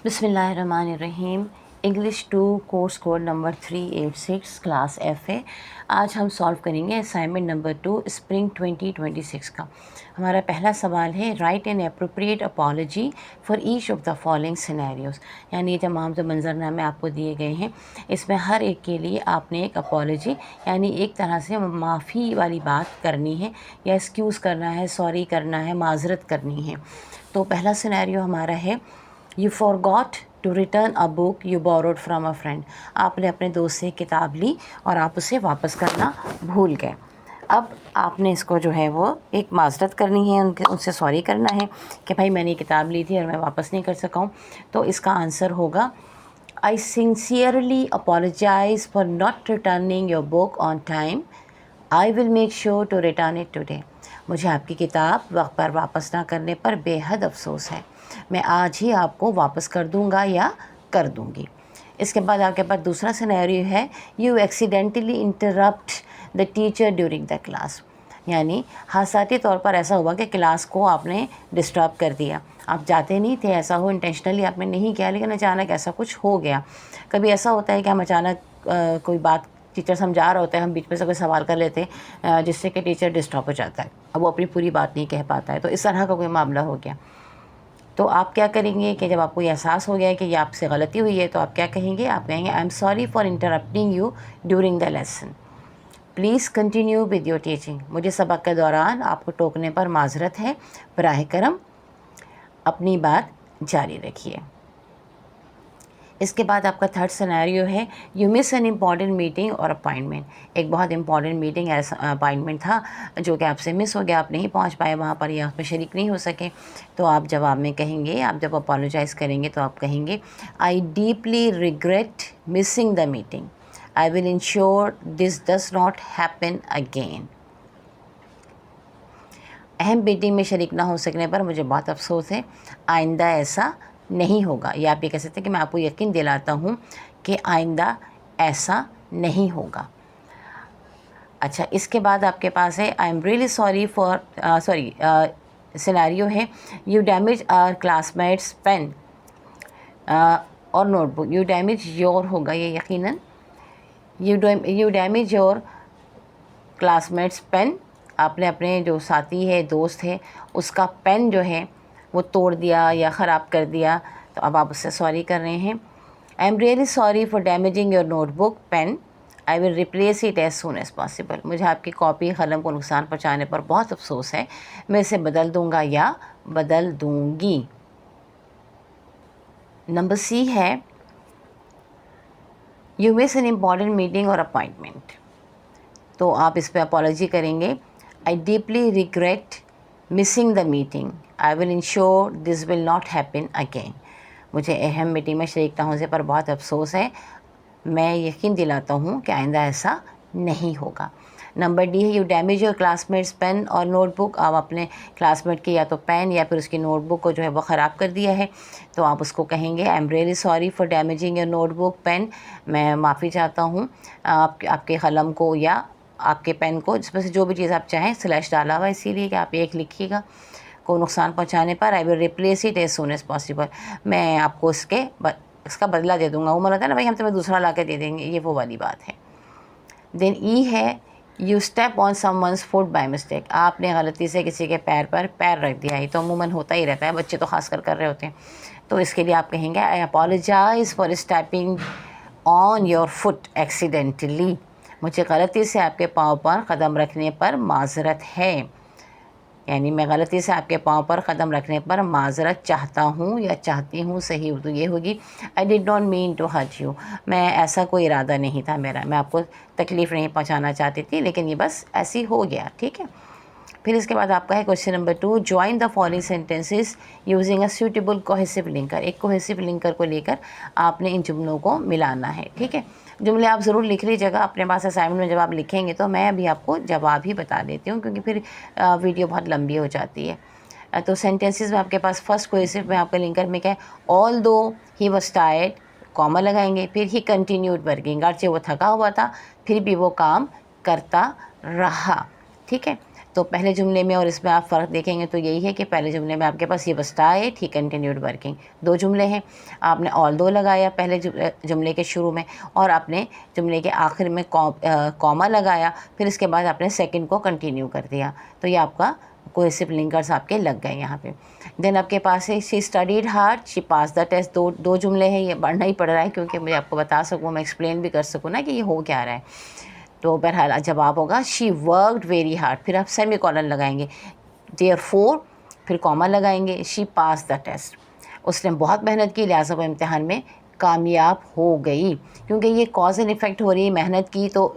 بسم اللہ الرحمن الرحیم. English 2 course code number 386 class F ہے. آج ہم سالو کریں گے اسائنمنٹ نمبر 2 اسپرنگ 2026 کا. ہمارا پہلا سوال ہے write an appropriate apology for each of the following scenarios. یعنی یہ تمام جو منظرنامے آپ کو دیے گئے ہیں اس میں ہر ایک کے لیے آپ نے ایک اپالوجی یعنی ایک طرح سے معافی والی بات کرنی ہے یا ایکسکیوز کرنا ہے، سوری کرنا ہے، معذرت کرنی ہے. تو پہلا سینیریو ہمارا ہے You forgot to return a book you borrowed from a friend. آپ نے اپنے دوست سے کتاب لی اور آپ اسے واپس کرنا بھول گئے. اب آپ نے اس کو جو ہے وہ ایک معذرت کرنی ہے، ان سے سوری کرنا ہے کہ بھائی میں نے یہ کتاب لی تھی اور میں واپس نہیں کر سکا ہوں. تو اس کا آنسر ہوگا I sincerely apologize for not returning your book on time. I will make sure to return it today. مجھے آپ کی کتاب وقت پر واپس نہ کرنے پر بے حد افسوس ہے. میں آج ہی آپ کو واپس کر دوں گا یا کر دوں گی. اس کے بعد آپ کے پاس دوسرا سینیریو ہے you accidentally interrupt the teacher during the class. یعنی حادثاتی طور پر ایسا ہوا کہ کلاس کو آپ نے ڈسٹرب کر دیا. آپ جاتے نہیں تھے، ایسا ہو انٹینشنلی آپ نے نہیں کیا، لیکن اچانک ایسا کچھ ہو گیا. کبھی ایسا ہوتا ہے کہ ہم اچانک کوئی بات ٹیچر سمجھا رہا ہوتا ہے، ہم بیچ میں سے کوئی سوال کر لیتے ہیں جس سے کہ ٹیچر ڈسٹرب ہو جاتا ہے، اب وہ اپنی پوری بات نہیں کہہ پاتا ہے. تو اس طرح کا کوئی معاملہ ہو گیا. تو آپ کیا کریں گے کہ جب آپ کو یہ احساس ہو گیا ہے کہ یہ آپ سے غلطی ہوئی ہے تو آپ کیا کہیں گے؟ آپ کہیں گے I M sorry for interrupting you during the lesson. Please continue with your teaching. مجھے سبق کے دوران آپ کو ٹوکنے پر معذرت ہے، براہ کرم اپنی بات جاری رکھیے. اس کے بعد آپ کا تھرڈ سینیریو ہے you miss an important meeting اور اپائنٹمنٹ. ایک بہت امپورٹنٹ میٹنگ اپائنٹمنٹ تھا جو کہ آپ سے مس ہو گیا، آپ نہیں پہنچ پائے وہاں پر یا اس میں شریک نہیں ہو سکے. تو آپ جواب میں کہیں گے، آپ جب اپالوجائز کریں گے تو آپ کہیں گے I deeply regret missing the meeting. I will ensure this does not happen again. اہم میٹنگ میں شریک نہ ہو سکنے پر مجھے بہت افسوس ہے، آئندہ ایسا نہیں ہوگا. یا آپ یہ کہہ سکتے ہیں کہ میں آپ کو یقین دلاتا ہوں کہ آئندہ ایسا نہیں ہوگا. اچھا، اس کے بعد آپ کے پاس ہے I am really sorry for scenario ہے you damage our classmates pen اور notebook. You damage your ہوگا یہ یقیناً. You damage your classmates pen. آپ نے اپنے جو ساتھی ہے، دوست ہے، اس کا پین جو ہے وہ توڑ دیا یا خراب کر دیا. تو اب آپ اس سے سوری کر رہے ہیں. I am really sorry for damaging your notebook pen. I will replace it as soon as possible. مجھے آپ کی کاپی قلم کو نقصان پہنچانے پر بہت افسوس ہے، میں اسے بدل دوں گا یا بدل دوں گی. نمبر سی ہے you miss an important meeting اور اپائنٹمنٹ. تو آپ اس پہ اپالوجی کریں گے I deeply regret missing the meeting. I will ensure this will not happen again. مجھے اہم میٹنگ میں شریک نہ ہونے پر بہت افسوس ہے، میں یقین دلاتا ہوں کہ آئندہ ایسا نہیں ہوگا. نمبر ڈی ہے you damage your classmates pen اور نوٹ بک. آپ اپنے کلاس میٹ کی یا تو پین یا پھر اس کی نوٹ بک کو جو ہے وہ خراب کر دیا ہے. تو آپ اس کو کہیں گے I am really sorry for damaging your notebook pen. میں معافی چاہتا ہوں آپ کے قلم کو یا آپ کے پین کو، جس میں سے جو بھی چیز آپ چاہیں. سلیش ڈالا ہوا اسی لیے کہ آپ ایک لکھیے گا کو نقصان پہنچانے پر. I will replace it as soon as possible. میں آپ کو اس کا بدلہ دے دوں گا. وہ من ہوتا ہے نا بھائی ہم تمہیں دوسرا لا کے دے دیں گے، یہ وہ والی بات ہے. دین ای ہے you step on someone's foot by mistake. آپ نے غلطی سے کسی کے پیر پر پیر رکھ دیا. یہ تو عموماً ہوتا ہی رہتا ہے، بچے تو خاص کر رہے ہوتے ہیں. تو اس کے لیے آپ کہیں گے I apologize for stepping on your foot accidentally. مجھے غلطی سے آپ کے پاؤں پر قدم رکھنے پر معذرت ہے. یعنی میں غلطی سے آپ کے پاؤں پر قدم رکھنے پر معذرت چاہتا ہوں یا چاہتی ہوں. صحیح اردو یہ ہوگی I did not mean to hurt you. میں ایسا کوئی ارادہ نہیں تھا میرا، میں آپ کو تکلیف نہیں پہنچانا چاہتی تھی، لیکن یہ بس ایسی ہو گیا. ٹھیک ہے. پھر اس کے بعد آپ کا ہے question number 2 join the following sentences using a suitable cohesive linker. ایک کوہیسو لنکر کو لے کر آپ نے ان جملوں کو ملانا ہے. ٹھیک ہے. جملے آپ ضرور لکھ لیجیے گا اپنے پاس. اسائنمنٹ میں جب آپ لکھیں گے تو میں ابھی آپ کو جواب ہی بتا دیتی ہوں کیونکہ پھر ویڈیو بہت لمبی ہو جاتی ہے. تو سینٹینسز میں آپ کے پاس فرسٹ کوہیسو میں آپ کا لنکر میں کیا ہے آل دو ہی واز ٹائرڈ کاما لگائیں گے. پھر ہی کنٹینیوڈ ورکنگ. اگرچہ وہ تھکا ہوا تھا پھر بھی وہ کام کرتا رہا. ٹھیک ہے. تو پہلے جملے میں اور اس میں آپ فرق دیکھیں گے تو یہی ہے کہ پہلے جملے میں آپ کے پاس یہ اسٹارٹ ہی کنٹینیوڈ ورکنگ، 2 جملے ہیں، آپ نے although لگایا پہلے جملے کے شروع میں، اور آپ نے جملے کے آخر میں کوما لگایا، پھر اس کے بعد آپ نے سیکنڈ کو کنٹینیو کر دیا، تو یہ آپ کا کوہیسو لنکرز آپ کے لگ گئے یہاں پہ۔ دین آپ کے پاس ہے she studied hard, she pass the test, دو جملے ہیں، یہ پڑھنا ہی پڑ رہا ہے کیونکہ مجھے آپ کو بتا سکوں، میں ایکسپلین بھی کر سکوں نا کہ یہ ہو کیا رہا ہے۔ تو بہرحال جواب ہوگا شی ورکڈ ویری ہارڈ، پھر آپ سیمی کولن لگائیں گے، دیئر فور پھر کوما لگائیں گے، شی پاس دا ٹیسٹ، اس نے بہت محنت کی لہٰذا وہ امتحان میں کامیاب ہو گئی، کیونکہ یہ کاز اینڈ افیکٹ ہو رہی ہے، محنت کی تو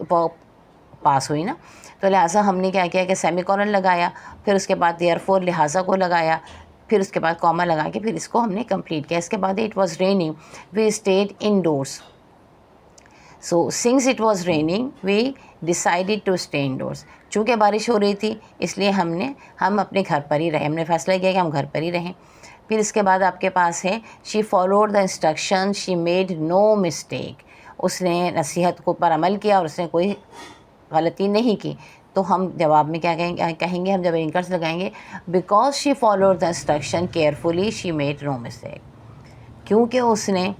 پاس ہوئی نا، تو لہٰذا ہم نے کیا کیا کہ سیمی کولن لگایا، پھر اس کے بعد دیئر فور لہٰذا کو لگایا، پھر اس کے بعد کوما لگا کے پھر اس کو ہم نے کمپلیٹ کیا۔ اس کے بعد it was raining we stayed indoors, so since it was raining we decided to stay indoors, چونکہ بارش ہو رہی تھی اس لیے ہم اپنے گھر پر ہی رہے، ہم نے فیصلہ کیا کہ ہم گھر پر ہی رہیں۔ پھر اس کے بعد آپ کے پاس ہے she followed the instruction she made no mistake, اس نے نصیحت کو پر عمل کیا اور اس نے کوئی غلطی نہیں کی، تو ہم جواب میں کیا کہیں گے، ہم جب لنکرز لگائیں گے because she followed the instruction carefully she made no mistake, کیونکہ اس نے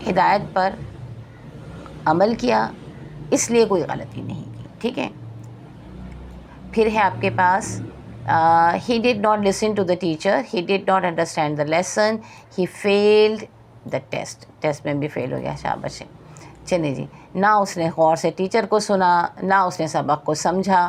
ہدایت پر عمل کیا اس لیے کوئی غلطی نہیں کی، ٹھیک ہے۔ پھر ہے آپ کے پاس he did not listen to the teacher, he did not understand the lesson, he failed the test میں بھی فیل ہو گیا، شاباش ہے۔ چلیں جی، نہ اس نے غور سے ٹیچر کو سنا، نہ اس نے سبق کو سمجھا،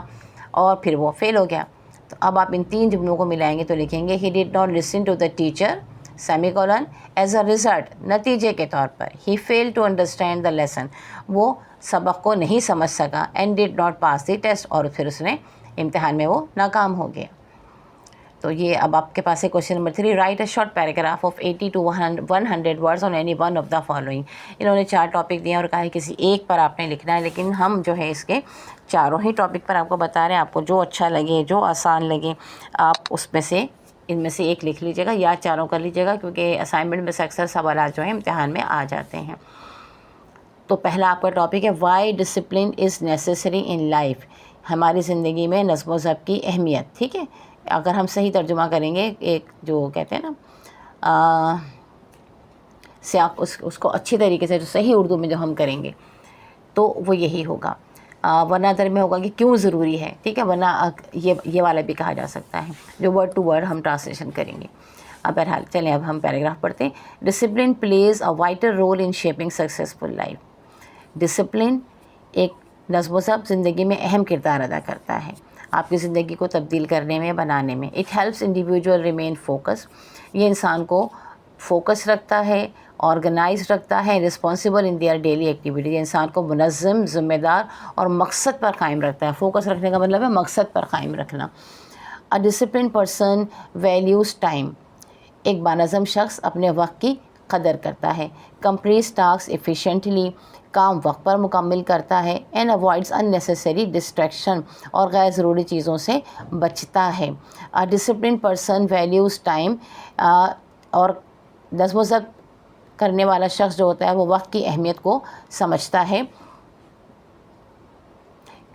اور پھر وہ فیل ہو گیا۔ تو اب آپ ان 3 جملوں کو ملائیں گے تو لکھیں گے he did not listen to the teacher semicolon as a result, نتیجے کے طور پر he fail to understand the lesson, وہ سبق کو نہیں سمجھ سکا، and did not pass the test, اور پھر اس نے امتحان میں وہ ناکام ہو گیا۔ تو یہ اب آپ کے پاس ہے question number 3، right a short paragraph of 80 to 100 words on any one of the following. انہوں نے 4 ٹاپک دیے اور کہا ہے کسی ایک پر آپ نے لکھنا ہے، لیکن ہم جو ہے اس کے چاروں ہی ٹاپک پر آپ کو بتا رہے ہیں، آپ کو جو اچھا لگے جو آسان لگے آپ اس میں سے ان میں سے ایک لکھ لیجیے گا یا چاروں کر لیجیے گا، کیونکہ اسائنمنٹ میں سے اکثر سوالات جو ہیں امتحان میں آ جاتے ہیں۔ تو پہلا آپ کا ٹاپک ہے why discipline is necessary in life, ہماری زندگی میں نظم و ضبط کی اہمیت، ٹھیک ہے۔ اگر ہم صحیح ترجمہ کریں گے، ایک جو کہتے ہیں نا سیاق، اس کو اچھی طریقے سے جو صحیح اردو میں جو ہم کریں گے تو وہ یہی ہوگا، ورنہ ادھر میں ہوگا کہ کیوں ضروری ہے، ٹھیک ہے، ورنہ یہ والا بھی کہا جا سکتا ہے جو ورڈ ٹو ورڈ ہم ٹرانسلیشن کریں گے۔ اب بہرحال چلیں اب ہم پیراگراف پڑھتے ہیں۔ Discipline plays a vital role in shaping successful life, discipline ایک نظم و ضبط زندگی میں اہم کردار ادا کرتا ہے آپ کی زندگی کو تبدیل کرنے میں، بنانے میں۔ It helps individual remain focus, یہ انسان کو فوکس رکھتا ہے، آرگنائز رکھتا ہے، responsible in their daily activities, انسان کو منظم، ذمہ دار اور مقصد پر قائم رکھتا ہے۔ فوکس رکھنے کا مطلب ہے مقصد پر قائم رکھنا۔ A discipline person values time, ایک بانظم شخص اپنے وقت کی قدر کرتا ہے۔ کمپلیٹس ٹاسک ایفیشینٹلی، کام وقت پر مکمل کرتا ہے۔ And avoids in necessary distraction, اور غیر ضروری چیزوں سے بچتا ہے۔ ڈسپلن پرسن ویلیوز ٹائم، اور نظم و ضبط کرنے والا شخص جو ہوتا ہے وہ وقت کی اہمیت کو سمجھتا ہے۔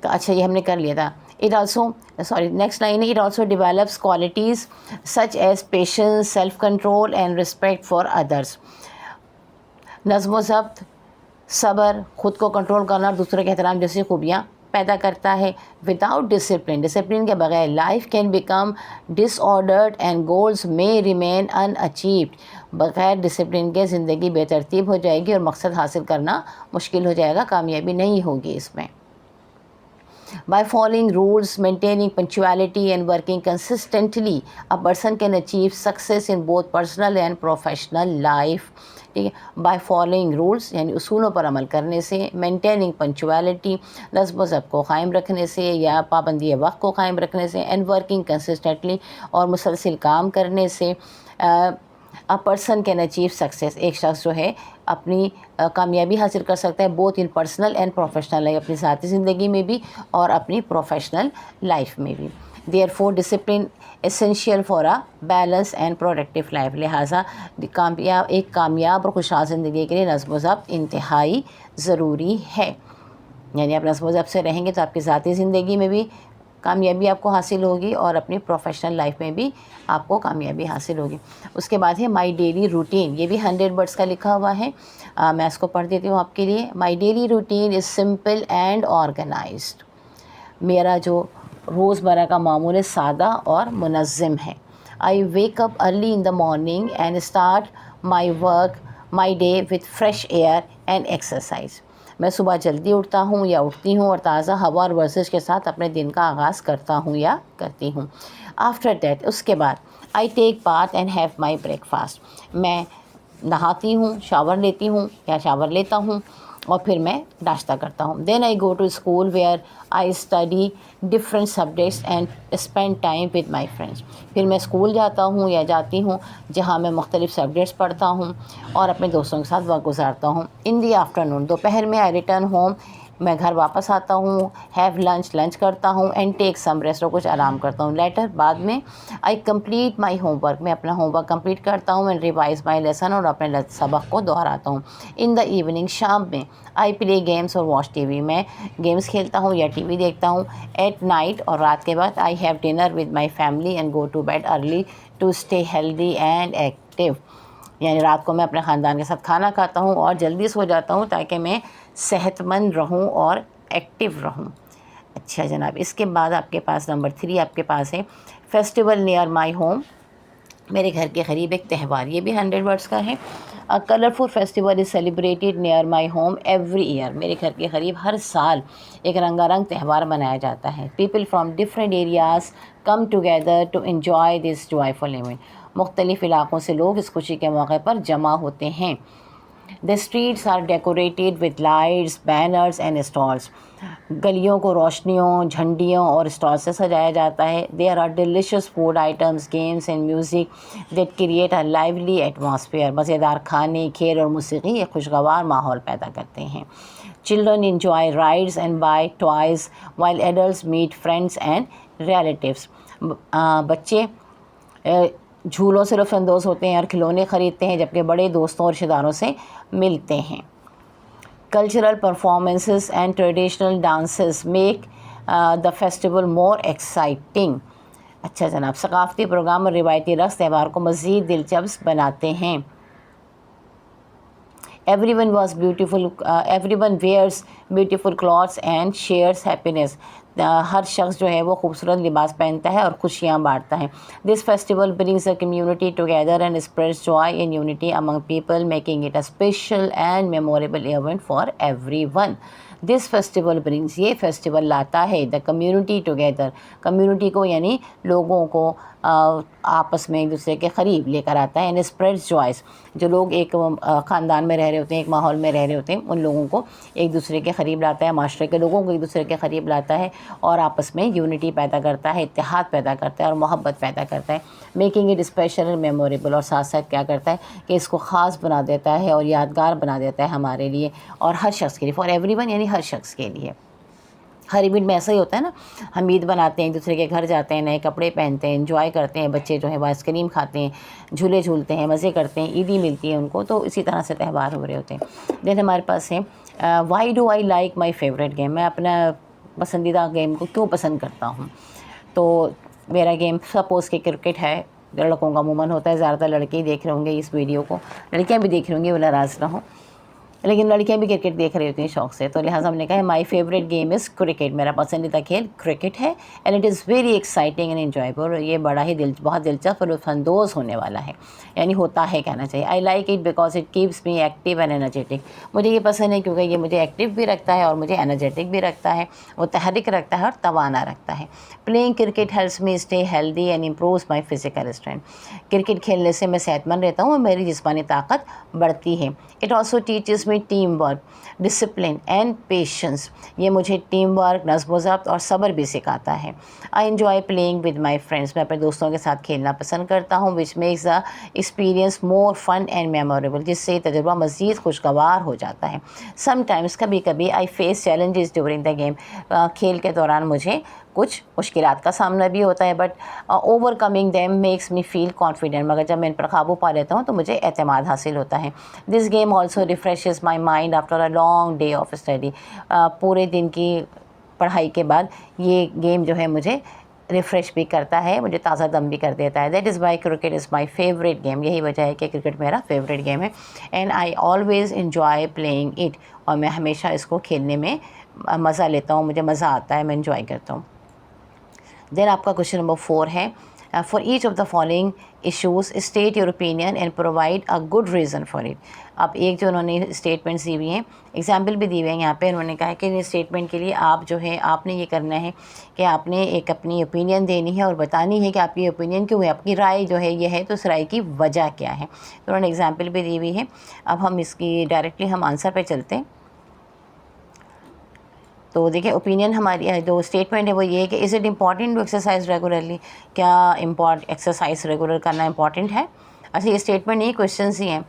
اچھا یہ ہم نے کر لیا تھا۔ اٹ آلسو نیکسٹ لائن ہے، it also develops qualities such as patience, self control and respect for others, نظم و ضبط، صبر، خود کو کنٹرول کرنا اور دوسروں کے احترام جیسی خوبیاں پیدا کرتا ہے۔ وداؤٹ ڈسپلن، ڈسپلن کے بغیر life can become disordered and goals may remain unachieved, بغیر ڈسپلن کے زندگی بے ترتیب ہو جائے گی اور مقصد حاصل کرنا مشکل ہو جائے گا، کامیابی نہیں ہوگی اس میں۔ By following rules, maintaining punctuality and working consistently, a person can achieve success in both personal and professional life. ٹھیک ہے، بائی فالوئنگ رولس یعنی اصولوں پر عمل کرنے سے، مینٹیننگ پنچویلٹی نظم و ضبط کو قائم رکھنے سے یا پابندی وقت کو قائم رکھنے سے، اینڈ ورکنگ کنسسٹنٹلی اور مسلسل کام کرنے سے، a person can achieve success, ایک شخص جو ہے اپنی کامیابی حاصل کر سکتا ہے both in personal and professional life, اپنی ذاتی زندگی میں بھی اور اپنی پروفیشنل لائف میں بھی۔ Therefore discipline essential for a balance and productive life, لہٰذا ایک کامیاب اور خوشحال زندگی کے لیے نظم و ضبط انتہائی ضروری ہے۔ یعنی آپ نظم و ضبط سے رہیں گے تو آپ کی ذاتی زندگی میں بھی کامیابی آپ کو حاصل ہوگی اور اپنی پروفیشنل لائف میں بھی آپ کو کامیابی حاصل ہوگی. اس کے بعد ہے مائی ڈیلی روٹین. یہ بھی 100 ورڈس کا لکھا ہوا ہے. میں اس کو پڑھ دیتی ہوں آپ کے لیے. My daily routine is simple and organised. میرا جو روزمرہ کا معمول ہے سادہ اور منظم ہے. آئی wake up early in the morning and start my work my day with fresh air and exercise. میں صبح جلدی اٹھتا ہوں یا اٹھتی ہوں اور تازہ ہوا اور ورزش کے ساتھ اپنے دن کا آغاز کرتا ہوں یا کرتی ہوں. آفٹر دیٹ, اس کے بعد, I take bath and have my breakfast. میں نہاتی ہوں, شاور لیتی ہوں یا شاور لیتا ہوں اور پھر میں ناشتہ کرتا ہوں. Then I go to school where I study different subjects and spend time with my friends. پھر میں اسکول جاتا ہوں یا جاتی ہوں جہاں میں مختلف سبجیکٹس پڑھتا ہوں اور اپنے دوستوں کے ساتھ وقت گزارتا ہوں. ان دی آفٹرنون, دوپہر میں, آئی ریٹرن ہوم, میں گھر واپس آتا ہوں, ہیو لنچ کرتا ہوں اینڈ ٹیک سم ریسٹ, اور کچھ آرام کرتا ہوں. لیٹر, بعد میں, I complete my home work, میں اپنا ہوم ورک کمپلیٹ کرتا ہوں اینڈ ریوائز مائی لیسن, اور اپنے سبق کو دہراتا ہوں. ان دا ایوننگ, شام میں, آئی پلے گیمس اور واچ ٹی وی, میں گیمس کھیلتا ہوں یا ٹی وی دیکھتا ہوں. ایٹ نائٹ, اور رات کے بعد, I have dinner with my family and go to bed early to stay healthy and active. یعنی رات کو میں اپنے خاندان کے ساتھ کھانا کھاتا ہوں اور جلدی سو جاتا ہوں تاکہ میں صحت مند رہوں اور ایکٹیو رہوں. اچھا جناب, اس کے بعد آپ کے پاس نمبر 3 آپ کے پاس ہے فیسٹیول نیئر مائی ہوم. میرے گھر کے قریب ایک تہوار, یہ بھی 100 ورڈس کا ہے. Colourful festival is celebrated near my home every year. میرے گھر کے قریب ہر سال ایک رنگا رنگ تہوار منایا جاتا ہے. People from different areas come together to enjoy this joyful event. مختلف علاقوں سے لوگ اس خوشی کے موقع پر جمع ہوتے ہیں. The streets are decorated with lights, banners and stalls. گلیوں کو روشنیوں, جھنڈیوں اور اسٹال سے سجایا جاتا ہے. There are delicious food items, games and music that create a lively atmosphere. مزیدار کھانے, کھیل اور موسیقی ایک خوشگوار ماحول پیدا کرتے ہیں. Children enjoy rides and buy toys while adults meet friends and relatives. بچے جھولوں سے لطف اندوز ہوتے ہیں اور کھلونے خریدتے ہیں جبکہ بڑے دوستوں اور رشتہ داروں سے ملتے ہیں. Cultural performances and traditional dances make the festival more exciting. اچھا جناب, ثقافتی پروگرام اور روایتی رقص تہوار کو مزید دلچسپ بناتے ہیں. Everyone wears beautiful clothes and shares happiness. ہر شخص جو ہے وہ خوبصورت لباس پہنتا ہے اور خوشیاں بانٹتا ہے. This festival brings the community together and spreads joy and unity among people, making it a special and memorable event for everyone. This festival brings, یہ فیسٹیول لاتا ہے, the community together, کمیونٹی کو یعنی لوگوں کو آپس میں ایک دوسرے کے قریب لے کر آتا ہے. اینڈ اسپریڈس جوائز, جو لوگ ایک خاندان میں رہ رہے ہوتے ہیں, ایک ماحول میں رہ رہے ہوتے ہیں, ان لوگوں کو ایک دوسرے کے قریب لاتا ہے, معاشرے کے لوگوں کو ایک دوسرے کے قریب لاتا ہے اور آپس میں یونٹی پیدا کرتا ہے, اتحاد پیدا کرتا ہے اور محبت پیدا کرتا ہے. Making it special and memorable, اور ساتھ ساتھ کیا کرتا ہے کہ اس کو خاص بنا دیتا ہے اور یادگار بنا دیتا ہے ہمارے لیے اور ہر شخص کے لیے. فار ایوری ون یعنی ہر شخص کے لیے. ہر ایونٹ میں ایسا ہی ہوتا ہے نا, ہم عید بناتے ہیں, ایک دوسرے کے گھر جاتے ہیں, نئے کپڑے پہنتے ہیں, انجوائے کرتے ہیں, بچے جو ہے وہ آئس کریم کھاتے ہیں, جھولے جھولتے ہیں, مزے کرتے ہیں, عیدی ملتی ہے ان کو, تو اسی طرح سے تہوار ہو رہے ہوتے ہیں. دین ہمارے پاس ہے why do I like my favourite game. میں اپنا پسندیدہ گیم کو کیوں پسند کرتا ہوں. تو میرا گیم سپوز کہ کرکٹ ہے. لڑکوں کا عموماً ہوتا ہے, زیادہ تر لڑکے ہی دیکھ رہے ہوں گے اس ویڈیو کو, لڑکیاں بھی دیکھ رہی ہوں گی, وہ ناراض نہ ہوں, لیکن لڑکیاں بھی کرکٹ دیکھ رہی ہوتی ہیں شوق سے, تو لہٰذا ہم نے کہا ہے my favourite game is cricket. میرا پسندیدہ کھیل کرکٹ ہے. And it is very exciting and enjoyable. یہ بڑا ہی بہت دلچسپ اور لطف اندوز ہونے والا ہے, یعنی ہوتا ہے کہنا چاہیے. I like it because it keeps me active and energetic. مجھے یہ پسند ہے کیونکہ یہ مجھے ایکٹیو بھی رکھتا ہے اور مجھے انرجیٹک بھی رکھتا ہے, متحرک رکھتا ہے اور توانا رکھتا ہے. Playing cricket helps me stay healthy and improves my physical strength. Cricket کھیلنے سے میں صحت مند رہتا ہوں اور میری جسمانی طاقت بڑھتی ہے. It also teaches me team work, discipline and patience. یہ مجھے ٹیم ورک, نظم و ضبط اور صبر بھی سکھاتا ہے. I enjoy playing with my friends. میں اپنے دوستوں کے ساتھ کھیلنا پسند کرتا ہوں. Which makes the experience more fun and memorable. جس سے تجربہ مزید خوشگوار ہو جاتا ہے. سم ٹائمس, کبھی کبھی, I face challenges during the game. کھیل کے دوران مجھے کچھ مشکلات کا سامنا بھی ہوتا ہے, but overcoming them makes me feel confident. مگر جب میں ان پر قابو پا لیتا ہوں تو مجھے اعتماد حاصل ہوتا ہے. This game also ریفریشز my mind after a long day of study. پورے دن کی پڑھائی کے بعد یہ گیم جو ہے مجھے ریفریش بھی کرتا ہے, مجھے تازہ دم بھی کر دیتا ہے. That is why cricket is my favourite game. یہی وجہ ہے کہ کرکٹ میرا فیوریٹ گیم ہے, and I always enjoy playing it. اور میں ہمیشہ اس کو کھیلنے میں مزہ لیتا ہوں, مجھے مزہ آتا ہے, میں انجوائے کرتا ہوں. دین آپ کا کوشچن نمبر 4 ہے, for each of the following issues state your opinion and provide a good reason for it. اب ایک جو انہوں نے اسٹیٹمنٹس دی ہوئی ہیں, ایگزامپل بھی دی ہوئے ہیں یہاں پہ. انہوں نے کہا کہ اسٹیٹمنٹ کے لیے آپ جو ہے آپ نے یہ کرنا ہے کہ آپ نے ایک اپنی اوپینین دینی ہے اور بتانی ہے کہ آپ کی اوپینین کیوں ہے, آپ کی رائے جو ہے یہ ہے, تو اس رائے کی وجہ کیا ہے. تو انہوں نے ایگزامپل بھی دی ہوئی ہے. اب ہم اس کی ڈائریکٹلی ہم آنسر پہ چلتے ہیں. تو دیکھیں اوپینین ہماری جو اسٹیٹمنٹ ہے وہ یہ ہے کہ is it important to exercise regularly. کیا ایکسرسائز ریگولر کرنا امپورٹنٹ ہے. اچھا یہ اسٹیٹمنٹ نہیں, کوشچنس ہی ہیں.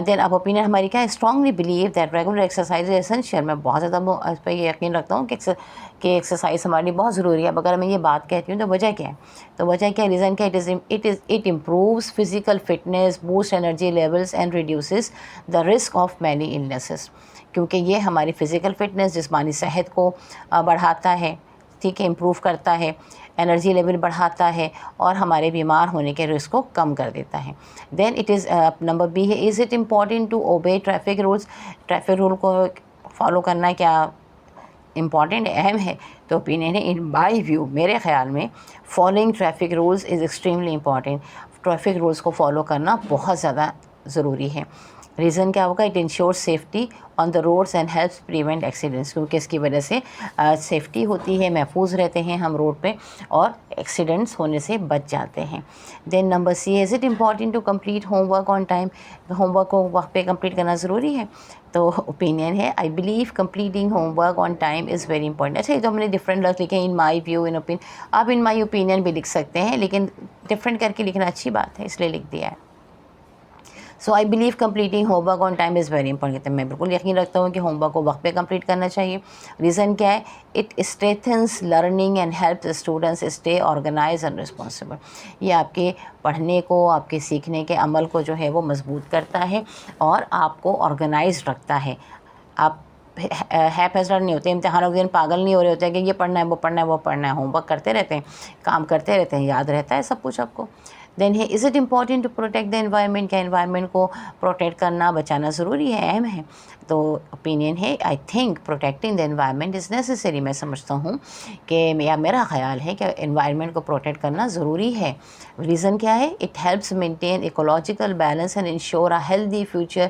دین اب اوپینین ہماری کیا ہے, strongly believe that regular exercise is essential. میں بہت زیادہ اس پہ یہ یقین رکھتا ہوں کہ ایکسرسائز ہمارے لیے بہت ضروری ہے. اب اگر میں یہ بات کہتی ہوں تو وجہ کیا ہے, تو وجہ کیا ہے, ریزن کیا ہے, it improves physical fitness, boost energy levels and reduces the risk of many illnesses. کیونکہ یہ ہماری فزیکل فٹنس, جسمانی صحت کو بڑھاتا ہے, ٹھیک ہے, امپروو کرتا ہے, انرجی لیول بڑھاتا ہے, اور ہمارے بیمار ہونے کے رسک کو کم کر دیتا ہے. Then it is number B ہے, is it important to obey traffic rules. Traffic rule کو فالو کرنا کیا امپورٹنٹ اہم ہے. تو اوپینین ہے, ان مائی ویو, میرے خیال میں following traffic rules is extremely important. Traffic rules کو فالو کرنا بہت زیادہ ضروری ہے. ریزن کیا ہوگا, it ensure safety on the roads and helps prevent accidents. کیونکہ اس کی وجہ سے سیفٹی ہوتی ہے, محفوظ رہتے ہیں ہم روڈ پہ, اور ایکسیڈنٹس ہونے سے بچ جاتے ہیں. Then number C, is it important to complete homework on time. Homework کو وقت پہ کمپلیٹ کرنا ضروری ہے. تو اوپینین ہے, آئی believe completing homework on time is very important. اچھا یہ تو ہم نے ڈفرینٹ لفظ لکھے ہیں, ان مائی ویو, ان اوپین. آپ ان مائی اوپینین بھی لکھ سکتے ہیں, لیکن ڈفرینٹ کر کے لکھنا اچھی بات ہے, اس لیے لکھ دیا ہے. So I believe completing homework on time is very important. میں بالکل یقین رکھتا ہوں کہ ہوم ورک کو وقت پہ کمپلیٹ کرنا چاہیے. ریزن کیا ہے, it strengthens learning and help students stay organised and responsible. یہ آپ کے پڑھنے کو, آپ کے سیکھنے کے عمل کو جو ہے وہ مضبوط کرتا ہے, اور آپ کو آرگنائز رکھتا ہے. آپ ہے پیسر نہیں ہوتے, امتحانوں کے دن پاگل نہیں ہو رہے ہوتے کہ یہ پڑھنا ہے, وہ پڑھنا ہے, وہ پڑھنا ہے. ہوم ورک کرتے رہتے ہیں, کام کرتے رہتے ہیں, یاد رہتا ہے سب کچھ آپ کو. دین ہے, is it important to protect the environment. کیا انوائرمنٹ کو پروٹیکٹ کرنا, بچانا ضروری ہے, اہم ہے. تو اوپینین ہے, I think protecting the environment is necessary. میں سمجھتا ہوں کہ میرا خیال ہے کہ انوائرمنٹ کو پروٹیکٹ کرنا ضروری ہے. ریزن کیا ہے, it helps maintain ecological balance and ensure a healthy future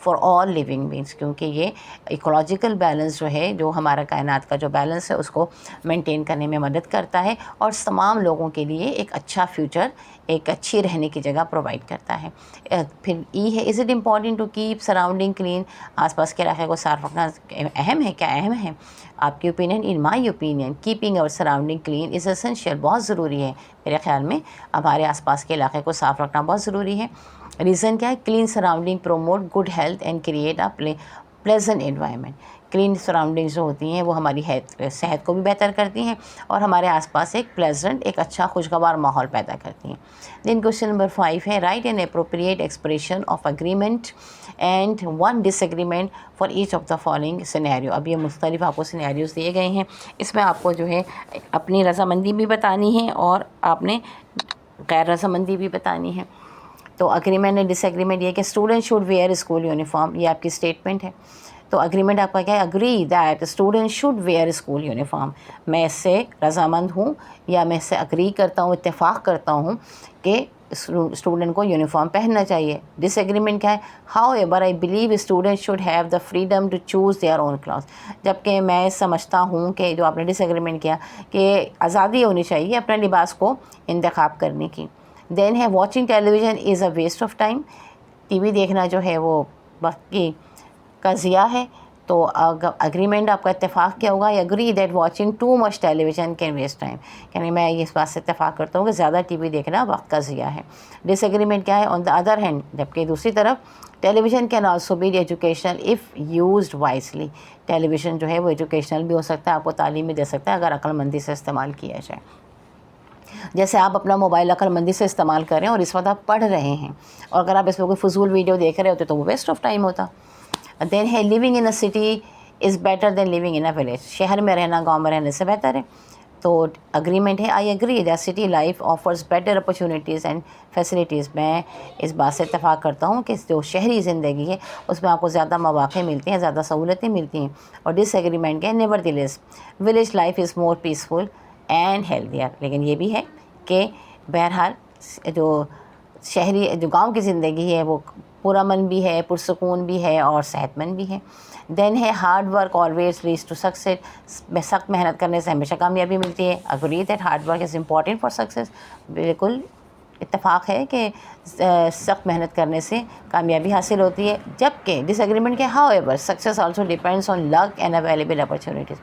for all living beings. کیونکہ یہ ایکولوجیکل بیلنس جو ہے, جو ہمارا کائنات کا جو بیلنس ہے, اس کو مینٹین کرنے میں مدد کرتا ہے, اور تمام لوگوں کے لیے ایک اچھا فیوچر, ایک اچھی رہنے کی جگہ پرووائڈ کرتا ہے. پھر ای ہے, is it important to keep surrounding clean. آس پاس کے علاقے کو صاف رکھنا اہم ہے. کیا اہم ہے آپ کی opinion? In my opinion keeping اور سراؤنڈنگ کلین از اسینشیل. بہت ضروری ہے میرے خیال میں, ہمارے آس پاس کے علاقے کو صاف رکھنا بہت ضروری ہے. ریزن کیا ہے, clean surrounding promote good health and create a pleasant environment. Clean surroundings جو ہوتی ہیں وہ ہماری صحت کو بھی بہتر کرتی ہیں, اور ہمارے آس پاس ایک پلیزنٹ, ایک اچھا خوشگوار ماحول پیدا کرتی ہیں. دین کوشچن نمبر 5 ہے, write an appropriate expression of agreement and one disagreement for each of the following scenario. اب یہ مختلف آپ کو سینیریوز دیے گئے ہیں, اس میں آپ کو جو ہے اپنی رضامندی بھی بتانی ہے, اور آپ نے غیر رضامندی بھی بتانی ہے. تو اگریمنٹ اینڈ ڈس ایگریمنٹ یہ کہ student should where school uniform, یہ آپ کی اسٹیٹمنٹ ہے. تو اگریمنٹ آپ کا کیا ہے, agree that student should where school uniform. میں اس سے رضامند ہوں, یا میں اس سے اگری کرتا ہوں, اتفاق کرتا ہوں کہ اسٹوڈنٹ کو یونیفارم پہننا چاہیے. ڈس ایگریمنٹ کیا ہے, however I believe student should have the freedom to choose their own class. جبکہ میں سمجھتا ہوں کہ جو آپ نے ڈس ایگریمنٹ کیا کہ آزادی ہونی چاہیے اپنے لباس کو انتخاب کرنے کی. دین ہے, watching television is a waste of time. T V دیکھنا جو ہے وہ وقت کا ضیاع ہے. تو اگریمنٹ آپ کا اتفاق کیا ہوگا, agree that watching too much television can waste time. یعنی میں اس بات سے اتفاق کرتا ہوں کہ زیادہ ٹی وی دیکھنا وقت کا ضیاع ہے. ڈس ایگریمنٹ کیا ہے, آن دا ادر ہینڈ, جبکہ دوسری طرف television can also be educational if used wisely. Television جو ہے وہ ایجوکیشنل بھی ہو سکتا ہے, آپ کو تعلیم بھی دے سکتا ہے اگر عقل مندی سے استعمال کیا جائے. جیسے آپ اپنا موبائل عقل مندی سے استعمال کریں, اور اس وقت آپ پڑھ رہے ہیں, اور اگر آپ اس میں کوئی فضول ویڈیو دیکھ رہے ہوتے تو وہ ویسٹ آف ٹائم ہوتا. دین ہے, living in a city is better than living in a village. شہر میں رہنا گاؤں میں رہنے سے بہتر ہے. تو اگریمنٹ ہے I agree the city life offers better opportunities and facilities. میں اس بات سے اتفاق کرتا ہوں کہ جو شہری زندگی ہے اس میں آپ کو زیادہ مواقع ملتے ہیں, زیادہ سہولتیں ملتی ہیں. اور ڈس ایگریمنٹ کے never the less village life is more peaceful and healthier. لیکن یہ بھی ہے کہ بہرحال جو شہری جو گاؤں کی زندگی ہے وہ پرامن بھی ہے, پرسکون بھی ہے اور صحت مند بھی ہے. دین ہے hard work always leads to success. میں سخت محنت کرنے سے ہمیشہ کامیابی ملتی ہے. Agree that hard work is important for success. بالکل اتفاق ہے کہ سخت محنت کرنے سے کامیابی حاصل ہوتی ہے. جبکہ ڈس ایگریمنٹ کے however success also depends on luck and available opportunities.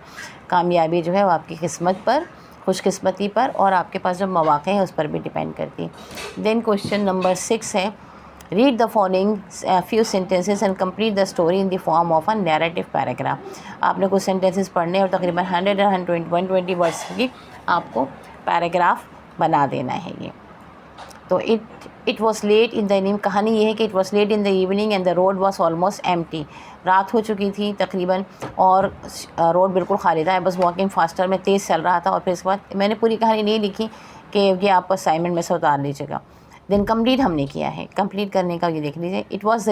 کامیابی جو ہے وہ آپ کی قسمت پر, خوش قسمتی پر اور آپ کے پاس جو مواقع ہیں اس پر بھی ڈیپینڈ کرتی ہے. دین کوشچن نمبر 6 ہے read the following few sentences and complete the story in the form of a narrative paragraph. آپ نے کچھ سینٹینسز پڑھنے اور تقریباً 100 اور 120 ورڈس کی آپ کو پیراگراف بنا دینا ہے. یہ تو it was late in the evening. کہانی یہ ہے کہ it was late in the evening and the road was almost empty. رات ہو چکی تھی تقریباً اور روڈ بالکل خالی تھا. بس واکنگ فاسٹر میں تیز چل رہا تھا. اور پھر اس کے بعد میں نے پوری کہانی نہیں لکھی کہ یہ آپ اسائنمنٹ میں سے اتار لیجیے گا. دین کمپلیٹ ہم نے کیا ہے. کمپلیٹ کرنے کا یہ دیکھ لیجیے. It was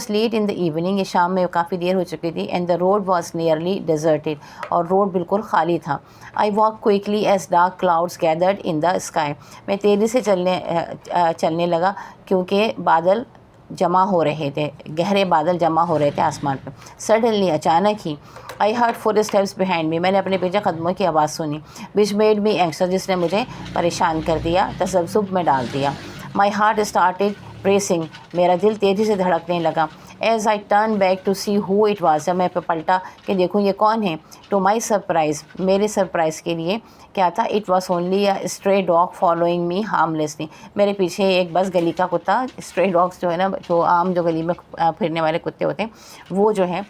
late in the evening. یہ شام میں کافی دیر ہو چکی تھی. And the road was nearly deserted. اور روڈ بالکل خالی تھا. I walk quickly as dark clouds gathered in the sky. میں تیزی سے چلنے لگا کیونکہ بادل جمع ہو رہے تھے, گہرے بادل جمع ہو رہے تھے آسمان پہ. سڈنلی اچانک ہی I heard footsteps behind me. میں نے اپنے پیچھے قدموں کی آواز سنی. Which made me اینکسس. جس نے مجھے پریشان کر دیا, تذبذب میں ڈال دیا. My heart started racing. میرا دل تیزی سے دھڑکنے لگا. As I turn back to see who it was. جب میں پلٹا کہ دیکھوں یہ کون ہے. To my surprise. میرے سرپرائز کے لیے کیا تھا. It was only a stray dog following me harmlessly. میرے پیچھے ایک بس گلی کا کتا. اسٹرے ڈاگس جو ہے نا, جو عام جو گلی میں پھرنے والے کتے ہوتے ہیں, وہ جو ہے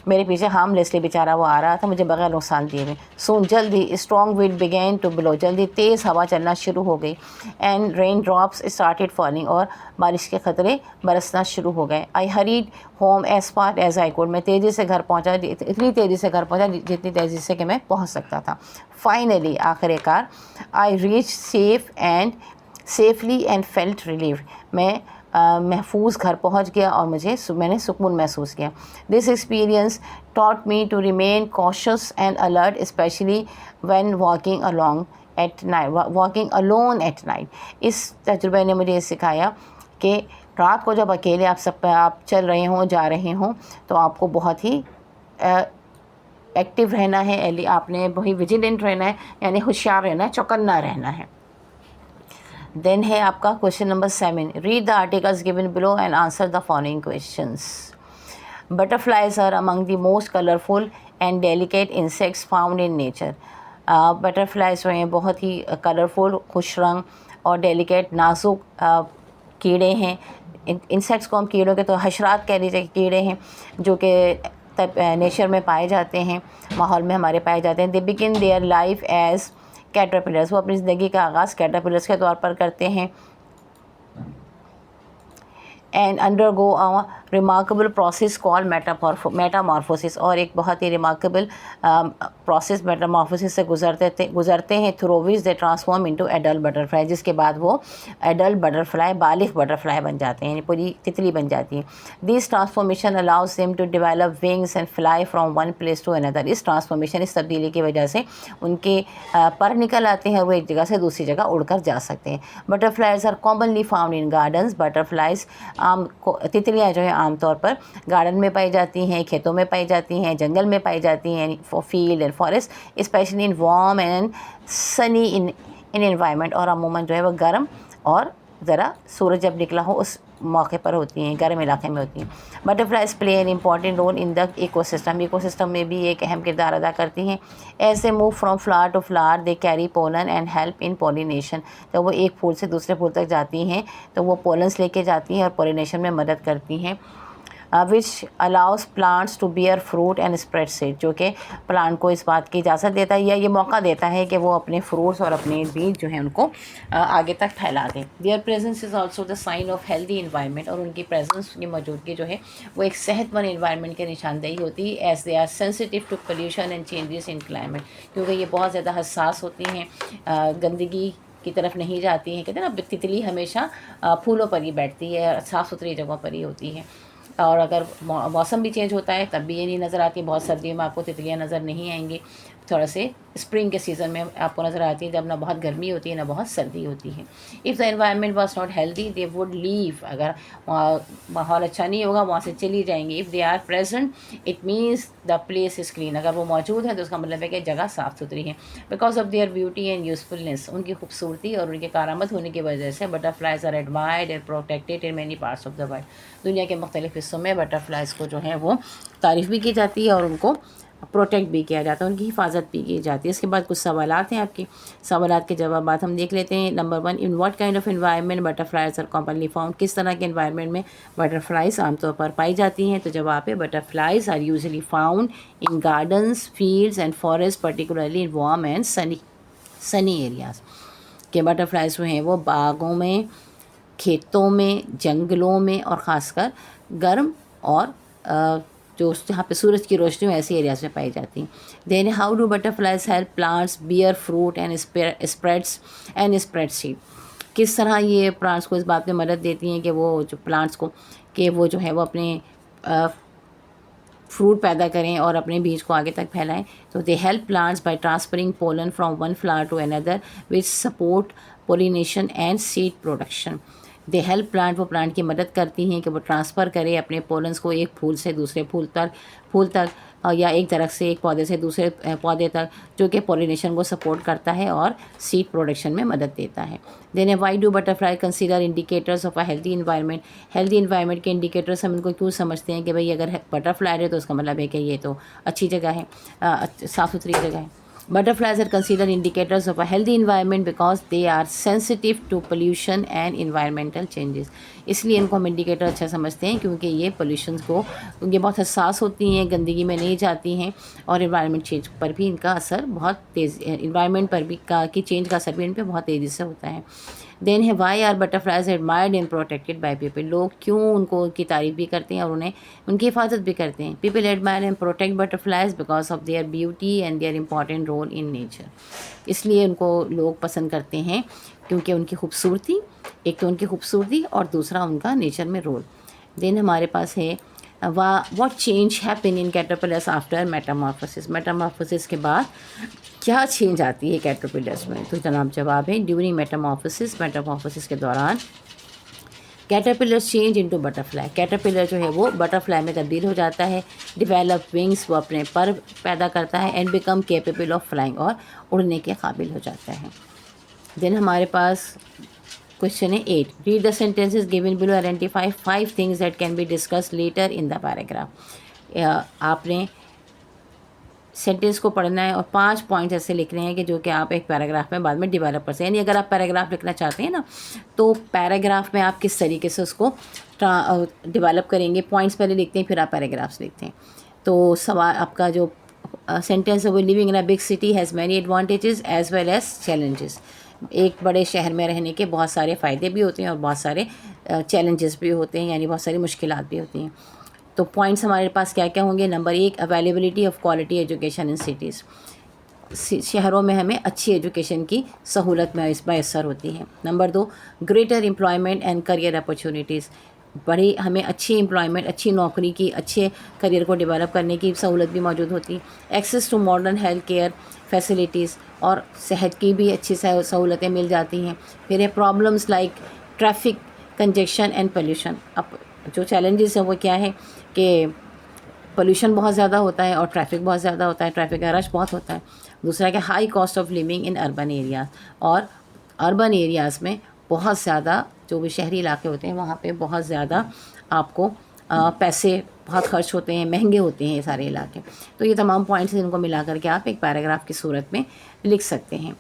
میرے پیچھے ہارملیسلی بیچارہ وہ آ رہا تھا مجھے بغیر نقصان دیے ہوئے. سون جلدی strong wind began to blow. جلدی تیز ہوا چلنا شروع ہو گئی. And raindrops started falling. اور بارش کے قطرے برسنا شروع ہو گئے. I hurried home as fast as I could. میں تیزی سے گھر پہنچا, اتنی تیزی سے گھر پہنچا جتنی تیزی سے کہ میں پہنچ سکتا تھا. فائنلی آخر کار I reach safely and felt relieved. میں محفوظ گھر پہنچ گیا اور میں نے سکون محسوس کیا. This experience taught me to remain cautious and alert especially when walking alone at night. اس تجربے نے مجھے یہ سکھایا کہ رات کو جب اکیلے آپ چل رہے ہوں, جا رہے ہوں, تو آپ کو بہت ہی ایکٹیو رہنا ہے. آپ نے وہی ویجیلنٹ رہنا ہے, یعنی ہوشیار رہنا ہے, چوکنا رہنا ہے. دین ہے آپ کا question number 7. Read the articles given below and answer the following questions. Butterflies are among the most colourful and delicate insects found in nature. Butterflies جو ہیں بہت ہی کلرفل, خوش رنگ اور ڈیلیکیٹ نازک کیڑے ہیں. انسیکٹس کو ہم کیڑوں کے تو حشرات کہہ لیجیے, کیڑے ہیں جو کہ نیچر میں پائے جاتے ہیں, ماحول میں ہمارے پائے جاتے ہیں. دے بگن دیئر لائف ایز کیٹرپلرز. وہ اپنی زندگی کا آغاز کیٹرپلرز کے طور پر کرتے ہیں. And undergo remarkable process call metamorphosis. اور ایک بہت ہی ریمارکیبل پروسیس میٹامارفوسس سے گزرتے ہیں through which they transform into adult butterfly. جس کے بعد وہ ایڈلٹ بٹرفلائی, بالغ بٹرفلائی بن جاتے ہیں, یعنی پوری تتلی بن جاتی ہیں. These transformation allows them to develop wings and fly from one place to another. اس ٹرانسفارمیشن, اس تبدیلی کی وجہ سے ان کے پر نکل آتے ہیں, وہ ایک جگہ سے دوسری جگہ اڑ کر جا سکتے ہیں. Butterflies are commonly found in gardens. Butterflies تتلیاں جو ہیں عام طور پر گارڈن میں پائی جاتی ہیں, کھیتوں میں پائی جاتی ہیں, جنگل میں پائی جاتی ہیں, field and forest, especially in warm and sunny in environment. اور عموماً جو ہے وہ گرم اور ذرا سورج جب نکلا ہو اس موقع پر ہوتی ہیں, گرم علاقے میں ہوتی ہیں. Butterflies play an important role in the ecosystem. Ecosystem میں بھی ایک اہم کردار ادا کرتی ہیں. As they move from flower to flower they carry pollen and help in pollination. جب وہ ایک پھول سے دوسرے پھول تک جاتی ہیں تو وہ پولنس لے کے جاتی ہیں اور پولینیشن میں مدد کرتی ہیں. which allows plants to bear fruit and spread seed, جو کہ پلانٹ کو اس بات کی اجازت دیتا ہے یا یہ موقع دیتا ہے کہ وہ اپنے فروٹس اور اپنے بیج جو ہیں ان کو آگے تک پھیلا دیں. Their presence is also the sign of healthy environment, اور ان کی پریزنس کی موجودگی جو ہے وہ ایک صحت مند انوائرمنٹ کی نشاندہی ہوتی ہے, as they are sensitive to pollution and changes in climate, کیونکہ یہ بہت زیادہ حساس ہوتی ہیں, گندگی کی طرف نہیں جاتی ہیں. کہتے ہیں نا تتلی ہمیشہ پھولوں پر ہی بیٹھتی ہے, صاف ستھری جگہوں پر ہی ہوتی ہے. اور اگر موسم بھی چینج ہوتا ہے تب بھی یہ نہیں نظر آتی. بہت سردیوں میں آپ کو تتلیاں نظر نہیں آئیں گی, تھوڑا سے اسپرنگ کے سیزن میں آپ کو نظر آتی ہے جب نہ بہت گرمی ہوتی ہے نہ بہت سردی ہوتی ہے. If the environment was not healthy they would leave, اگر ماحول اچھا نہیں ہوگا وہاں سے چلی جائیں گی. If they are present it means the place is clean, اگر وہ موجود ہے تو اس کا مطلب ہے کہ جگہ صاف ستھری ہے. Because of their beauty and usefulness, ان کی خوبصورتی اور ان کے کارآمد ہونے کی وجہ سے butterflies are admired and protected in many parts of the world. دنیا کے مختلف حصوں میں بٹرفلائیز کو جو ہے وہ تعریف بھی کی جاتی ہے اور ان کو پروٹیکٹ بھی کیا جاتا ہے, ان کی حفاظت بھی کی جاتی ہے. اس کے بعد کچھ سوالات ہیں آپ کے, سوالات کے جوابات ہم دیکھ لیتے ہیں. Number 1, in what kind of environment butterflies are commonly found, کس طرح کے انوائرمنٹ میں بٹرفلائیز عام طور پر پائی جاتی ہیں. تو جواب ہے butterflies are usually found in gardens, fields and forest, particularly in warm and sunny areas. کہ بٹرفلائیز جو ہیں وہ باغوں میں, کھیتوں میں, جنگلوں میں اور خاص کر گرم اور جو جہاں پہ سورج کی روشنی ہو ایسی ایریاز میں پائی جاتی ہیں. Then how do butterflies help plants bear fruit and spread seed, کس طرح یہ پلانٹس کو اس بات میں مدد دیتی ہیں کہ وہ جو پلانٹس کو کہ وہ جو ہے وہ اپنے فروٹ پیدا کریں اور اپنے بیج کو آگے تک پھیلائیں. تو they help plants by transferring pollen from one flower to another which support pollination and seed production. They help plant, وہ پلانٹ کی مدد کرتی ہیں کہ وہ ٹرانسفر کرے اپنے پولنس کو ایک پھول سے دوسرے پھول تک یا ایک درخت سے ایک پودے سے دوسرے پودے تک, جو کہ پولینیشن کو سپورٹ کرتا ہے اور سیڈ پروڈکشن میں مدد دیتا ہے. Then why do butterfly consider indicators of a healthy environment, healthy environment کے انڈیکیٹرس ہم ان کو کیوں سمجھتے ہیں کہ بھئی اگر بٹرفلائی ہے تو اس کا مطلب ہے کہ یہ تو اچھی جگہ ہے, صاف ستھری جگہ ہے. Butterflies are considered indicators of a healthy environment because they are sensitive to pollution and environmental changes. اس لیے ان کو ہم انڈیکیٹر اچھا سمجھتے ہیں کیونکہ یہ پولیوشن کو, یہ بہت حساس ہوتی ہیں, گندگی میں نہیں جاتی ہیں, اور انوائرمنٹ چینج پر بھی ان کا اثر بہت تیز, انوائرمنٹ پر بھی کی چینج کا اثر بھی ان پہ بہت تیزی سے ہوتا ہے. دین ہے why are butterflies admired and protected by people, لوگ کیوں ان کو کی تعریف بھی کرتے ہیں اور انہیں ان کی حفاظت بھی کرتے ہیں. People admire and protect butterflies because of their beauty and their important role in nature, اس لیے ان کو لوگ پسند کرتے ہیں کیونکہ ان کی خوبصورتی, ایک تو ان کی خوبصورتی اور دوسرا ان کا نیچر میں رول. دین ہمارے پاس ہے what change happen in caterpillars after metamorphosis, metamorphosis کے بعد کیا چینج آتی ہے کیٹرپلرس میں. تو جناب جواب ہے ڈیورنگ میٹامارفسس, میٹامارفسس کے دوران caterpillar change into butterfly, caterpillar جو ہے وہ بٹرفلائی میں تبدیل ہو جاتا ہے. ڈیولپ ونگس, وہ اپنے پر پیدا کرتا ہے. And become capable of flying, اور اڑنے کے قابل ہو جاتا ہے. دین ہمارے پاس کوشچن ہے 8, read the sentences given below, identify 5 things that can be discussed later in the paragraph. آپ نے سینٹینس کو پڑھنا ہے اور 5 پوائنٹس ایسے لکھنے ہیں کہ جو کہ آپ ایک پیراگراف میں بعد میں ڈیولپ کر سکیں. یعنی اگر آپ پیراگراف لکھنا چاہتے ہیں نا تو پیراگراف میں آپ کس طریقے سے اس کو ڈیولپ کریں گے, پوائنٹس پہلے لکھتے ہیں پھر آپ پیراگرافس لکھتے ہیں. تو سوال آپ کا جو سینٹینس ہے وہ living in a big city has many advantages as well as challenges, ایک بڑے شہر میں رہنے کے بہت سارے فائدے بھی ہوتے ہیں اور بہت سارے چیلنجز بھی ہوتے ہیں, یعنی بہت ساری مشکلات بھی ہوتی ہیں. تو پوائنٹس ہمارے پاس کیا کیا ہوں گے. Number 1, availability of quality education in cities, شہروں میں ہمیں اچھی ایجوکیشن کی سہولت میسر ہوتی ہے. Number 2, greater employment and career opportunities, بڑی ہمیں اچھی امپلائمنٹ, اچھی نوکری کی, اچھے کریئر کو ڈیولپ کرنے کی سہولت بھی موجود ہوتی ہے. Access to modern health care facilities, اور صحت کی بھی اچھی سہولتیں مل جاتی ہیں. پھر ہے problems like traffic congestion and pollution. اب جو چیلنجز ہیں وہ کیا ہے کہ پولیوشن بہت زیادہ ہوتا ہے اور ٹریفک بہت زیادہ ہوتا ہے, ٹریفک کا رش بہت ہوتا ہے. دوسرا کہ high cost of living in urban areas, اور اربن ایریاز میں بہت زیادہ جو بھی شہری علاقے ہوتے ہیں وہاں پہ بہت زیادہ آپ کو پیسے بہت خرچ ہوتے ہیں, مہنگے ہوتے ہیں یہ سارے علاقے. تو یہ تمام پوائنٹس ان کو ملا کر کے آپ ایک پیراگراف کی صورت میں لکھ سکتے ہیں.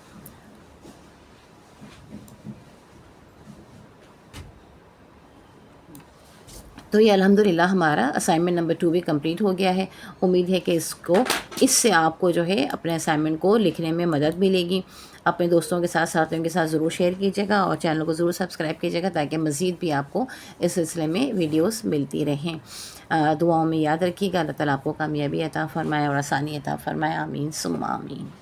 تو یہ الحمدللہ ہمارا اسائنمنٹ نمبر 2 بھی کمپلیٹ ہو گیا ہے. امید ہے کہ اس سے آپ کو جو ہے اپنے اسائنمنٹ کو لکھنے میں مدد ملے گی. اپنے دوستوں کے ساتھ ساتھیوں کے ساتھ ضرور شیئر کیجیے گا اور چینل کو ضرور سبسکرائب کیجیے گا تاکہ مزید بھی آپ کو اس سلسلے میں ویڈیوز ملتی رہیں. دعاؤں میں یاد رکھیے گا. اللہ تعالیٰ آپ کو کامیابی عطا فرمائے اور آسانی عطا فرمائے. آمین ثم آمین.